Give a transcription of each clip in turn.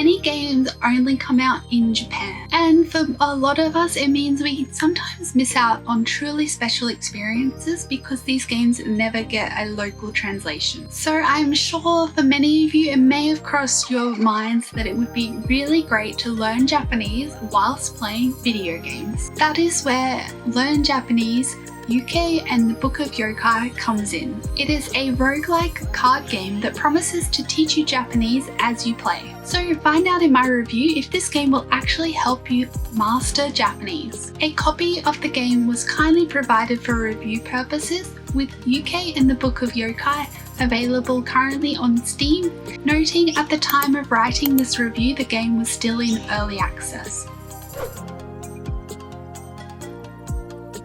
Many games only come out in Japan, and for a lot of us it means we sometimes miss out on truly special experiences because these games never get a local translation. So I'm sure for many of you it may have crossed your minds that it would be really great to learn Japanese whilst playing video games. That is where Learn Japanese, Yuke and the Book of Yokai comes in. It is a roguelike card game that promises to teach you Japanese as you play. So find out in my review if this game will actually help you master Japanese. A copy of the game was kindly provided for review purposes, with Yuke and the Book of Yokai available currently on Steam, noting at the time of writing this review the game was still in early access.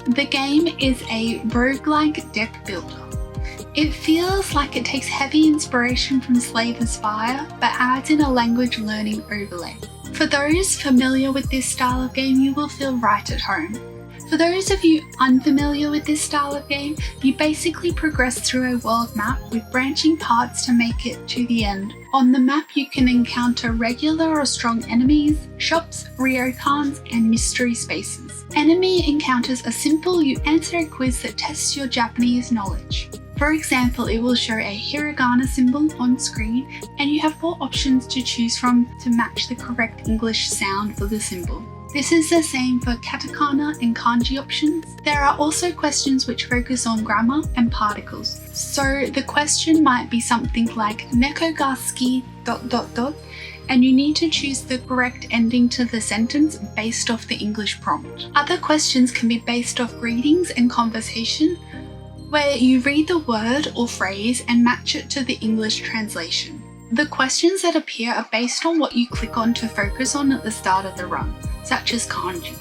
The game is a roguelike deck builder. It feels like it takes heavy inspiration from Slaver's Fire, but adds in a language learning overlay. For those familiar with this style of game, you will feel right at home. For those of you unfamiliar with this style of game, you basically progress through a world map with branching parts to make it to the end. On the map you can encounter regular or strong enemies, shops, ryokans, and mystery spaces. Enemy encounters are simple, you answer a quiz that tests your Japanese knowledge. For example, it will show a hiragana symbol on screen and you have 4 options to choose from to match the correct English sound for the symbol. This is the same for katakana and kanji options. There are also questions which focus on grammar and particles. So the question might be something like neko ga suki ... and you need to choose the correct ending to the sentence based off the English prompt. Other questions can be based off greetings and conversation, where you read the word or phrase and match it to the English translation. The questions that appear are based on what you click on to focus on at the start of the run, such as kanji.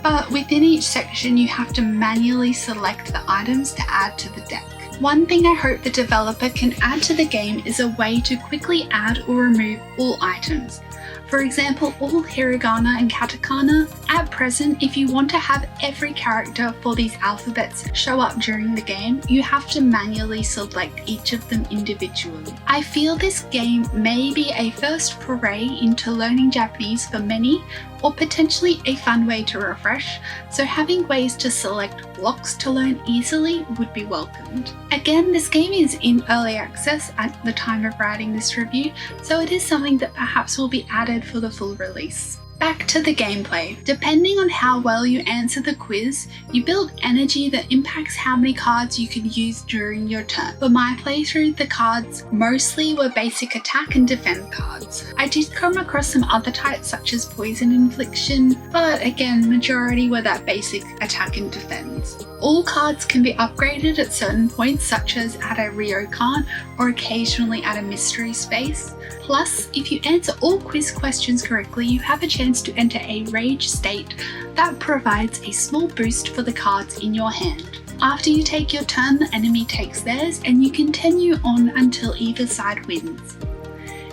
But within each section you have to manually select the items to add to the deck. One thing I hope the developer can add to the game is a way to quickly add or remove all items. For example, all hiragana and katakana. At present, if you want to have every character for these alphabets show up during the game, you have to manually select each of them individually. I feel this game may be a first foray into learning Japanese for many, or potentially a fun way to refresh, so having ways to select blocks to learn easily would be welcomed. Again, this game is in early access at the time of writing this review, so it is something that perhaps will be added for the full release. Back to the gameplay. Depending on how well you answer the quiz, you build energy that impacts how many cards you can use during your turn. For my playthrough, the cards mostly were basic attack and defend cards. I did come across some other types such as poison infliction, but again, majority were that basic attack and defense. All cards can be upgraded at certain points, such as at a ryokan or occasionally at a mystery space. Plus, if you answer all quiz questions correctly, you have a chance to enter a rage state that provides a small boost for the cards in your hand. After you take your turn, the enemy takes theirs and you continue on until either side wins.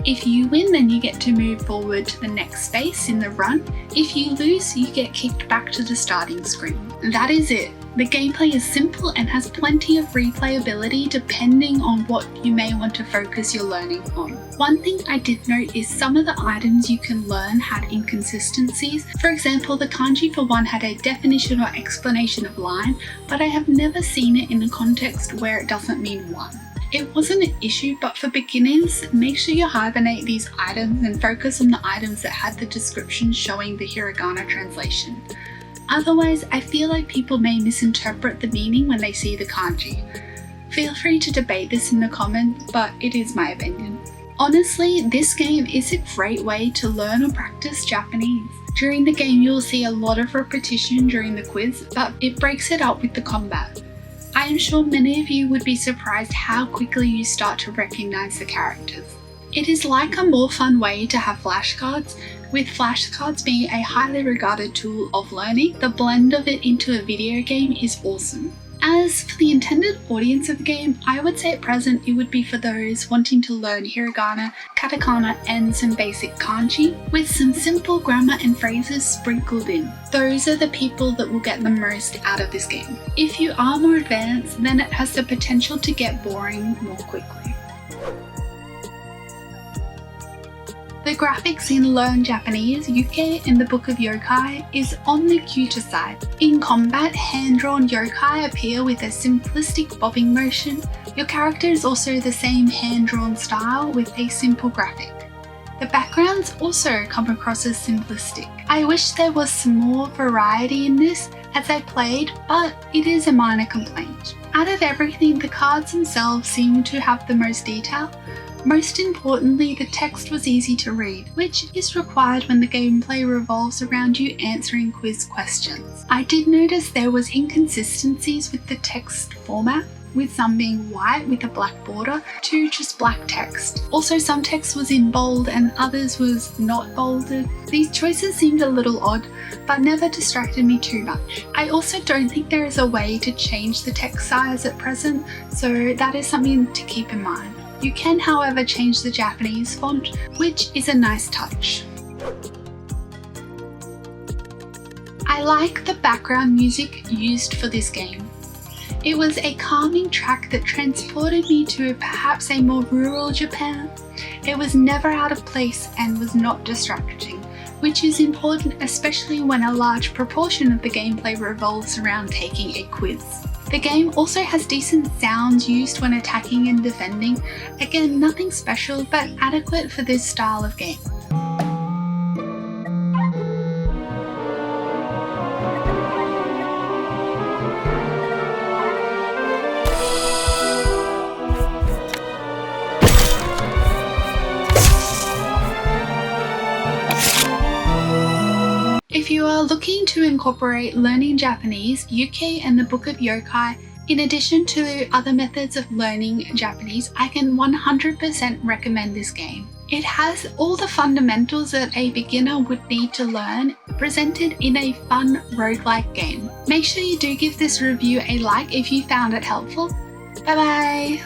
If you win, then you get to move forward to the next space in the run. If you lose, you get kicked back to the starting screen. That is it. The gameplay is simple and has plenty of replayability depending on what you may want to focus your learning on. One thing I did note is some of the items you can learn had inconsistencies. For example, the kanji for one had a definition or explanation of line, but I have never seen it in a context where it doesn't mean one. It wasn't an issue, but for beginners, make sure you hibernate these items and focus on the items that had the description showing the hiragana translation. Otherwise, I feel like people may misinterpret the meaning when they see the kanji. Feel free to debate this in the comments, but it is my opinion. Honestly, this game is a great way to learn or practice Japanese. During the game, you'll see a lot of repetition during the quiz, but it breaks it up with the combat. I am sure many of you would be surprised how quickly you start to recognize the characters. It is like a more fun way to have flashcards, with flashcards being a highly regarded tool of learning. The blend of it into a video game is awesome. As for the intended audience of the game, I would say at present it would be for those wanting to learn hiragana, katakana, and some basic kanji, with some simple grammar and phrases sprinkled in. Those are the people that will get the most out of this game. If you are more advanced, then it has the potential to get boring more quickly. The graphics in Learn Japanese, Yuke in the Book of Yokai is on the cuter side. In combat, hand-drawn yokai appear with a simplistic bobbing motion. Your character is also the same hand-drawn style with a simple graphic. The backgrounds also come across as simplistic. I wish there was some more variety in this as I played, but it is a minor complaint. Out of everything, the cards themselves seem to have the most detail. Most importantly, the text was easy to read, which is required when the gameplay revolves around you answering quiz questions. I did notice there was inconsistencies with the text format, with some being white with a black border to just black text. Also, some text was in bold and others was not bolded. These choices seemed a little odd, but never distracted me too much. I also don't think there is a way to change the text size at present, so that is something to keep in mind. You can, however, change the Japanese font, which is a nice touch. I like the background music used for this game. It was a calming track that transported me to perhaps a more rural Japan. It was never out of place and was not distracting, which is important especially when a large proportion of the gameplay revolves around taking a quiz. The game also has decent sounds used when attacking and defending. Again, nothing special, but adequate for this style of game. If you are looking to incorporate learning Japanese, Yuke and the Book of Yokai, in addition to other methods of learning Japanese, I can 100% recommend this game. It has all the fundamentals that a beginner would need to learn, presented in a fun roguelike game. Make sure you do give this review a like if you found it helpful. Bye bye!